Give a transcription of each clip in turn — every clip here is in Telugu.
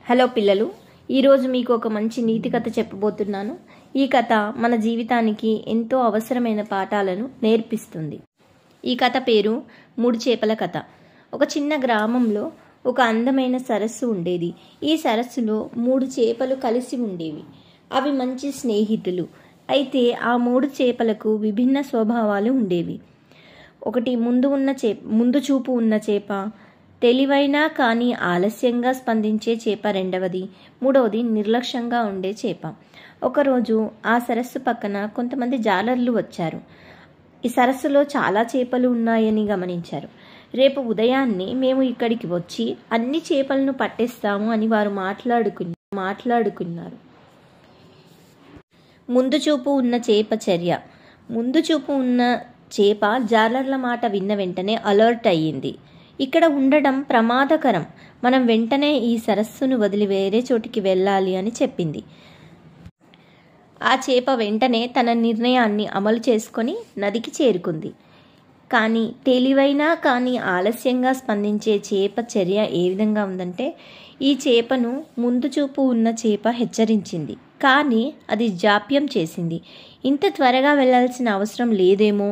హలో పిల్లలు, ఈరోజు మీకు ఒక మంచి నీతి కథ చెప్పబోతున్నాను. ఈ కథ మన జీవితానికి ఎంతో అవసరమైన పాఠాలను నేర్పిస్తుంది. ఈ కథ పేరు మూడు చేపల కథ. ఒక చిన్న గ్రామంలో ఒక అందమైన సరస్సు ఉండేది. ఈ సరస్సులో మూడు చేపలు కలిసి ఉండేవి. అవి మంచి స్నేహితులు. అయితే ఆ మూడు చేపలకు విభిన్న స్వభావాలు ఉండేవి. ఒకటి ముందు చూపు ఉన్న చేప, తెలివైన కానీ ఆలస్యంగా స్పందించే చేప రెండవది, మూడవది నిర్లక్ష్యంగా ఉండే చేప. ఒకరోజు ఆ సరస్సు పక్కన కొంతమంది జాలర్లు వచ్చారు. ఈ సరస్సులో చాలా చేపలు ఉన్నాయని గమనించారు. రేపు ఉదయాన్నే మేము ఇక్కడికి వచ్చి అన్ని చేపలను పట్టేస్తాము అని వారు మాట్లాడుకున్నారు. ముందు చూపు ఉన్న చేప చర్య. ముందు చూపు ఉన్న చేప జాలర్ల మాట విన్న వెంటనే అలర్ట్ అయ్యింది. ఇక్కడ ఉండడం ప్రమాదకరం, మనం వెంటనే ఈ సరస్సును వదిలి వేరే చోటికి వెళ్ళాలి అని చెప్పింది. ఆ చేప వెంటనే తన నిర్ణయాన్ని అమలు చేసుకొని నదికి చేరుకుంది. కానీ తెలివైన కానీ ఆలస్యంగా స్పందించే చేప చర్య ఏ విధంగా ఉందంటే, ఈ చేపను ముందు చూపు ఉన్న చేప హెచ్చరించింది, కానీ అది జాప్యం చేసింది. ఇంత త్వరగా వెళ్ళాల్సిన అవసరం లేదేమో,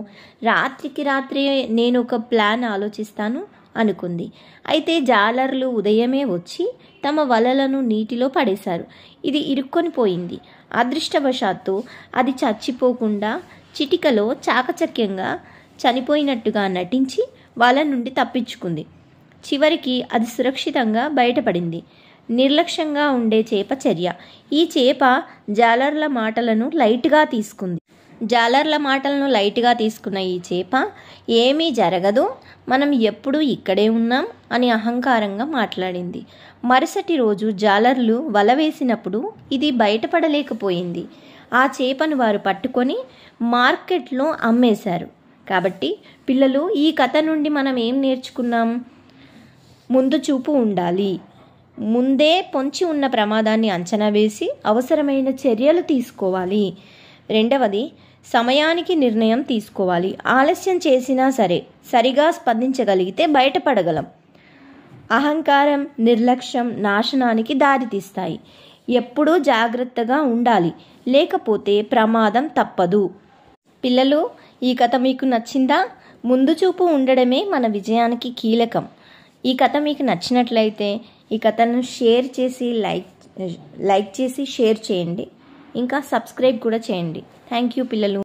రాత్రికి రాత్రి నేను ఒక ప్లాన్ ఆలోచిస్తాను అనుకుంది. అయితే జాలర్లు ఉదయమే వచ్చి తమ వలలను నీటిలో పడేశారు. ఇది ఇరుక్కొని పోయింది. అదృష్టవశాత్తు అది చచ్చిపోకుండా చిటికలో చాకచక్యంగా చనిపోయినట్టుగా నటించి వల నుండి తప్పించుకుంది. చివరికి అది సురక్షితంగా బయటపడింది. నిర్లక్ష్యంగా ఉండే చేప చర్య. ఈ చేప జాలర్ల మాటలను లైట్గా తీసుకున్న ఈ చేప ఏమీ జరగదు, మనం ఎప్పుడూ ఇక్కడే ఉన్నాం అని అహంకారంగా మాట్లాడింది. మరుసటి రోజు జాలర్లు వల వేసినప్పుడు ఇది బయటపడలేకపోయింది. ఆ చేపను వారు పట్టుకొని మార్కెట్లో అమ్మేశారు. కాబట్టి పిల్లలు, ఈ కథ నుండి మనం ఏం నేర్చుకున్నాం? ముందు చూపు ఉండాలి. ముందే పొంచి ఉన్న ప్రమాదాన్ని అంచనా వేసి అవసరమైన చర్యలు తీసుకోవాలి. రెండవది, సమయానికి నిర్ణయం తీసుకోవాలి. ఆలస్యం చేసినా సరిగా స్పందించగలిగితే బయటపడగలం. అహంకారం, నిర్లక్ష్యం నాశనానికి దారితీస్తాయి. ఎప్పుడూ జాగ్రత్తగా ఉండాలి, లేకపోతే ప్రమాదం తప్పదు. పిల్లలు, ఈ కథ మీకు నచ్చిందా? ముందు చూపు ఉండడమే మన విజయానికి కీలకం. ఈ కథ మీకు నచ్చినట్లయితే ఈ కథను షేర్ చేసి లైక్ చేసి షేర్ చేయండి. ఇంకా సబ్స్క్రైబ్ కూడా చేయండి. థ్యాంక్ యూ పిల్లలు.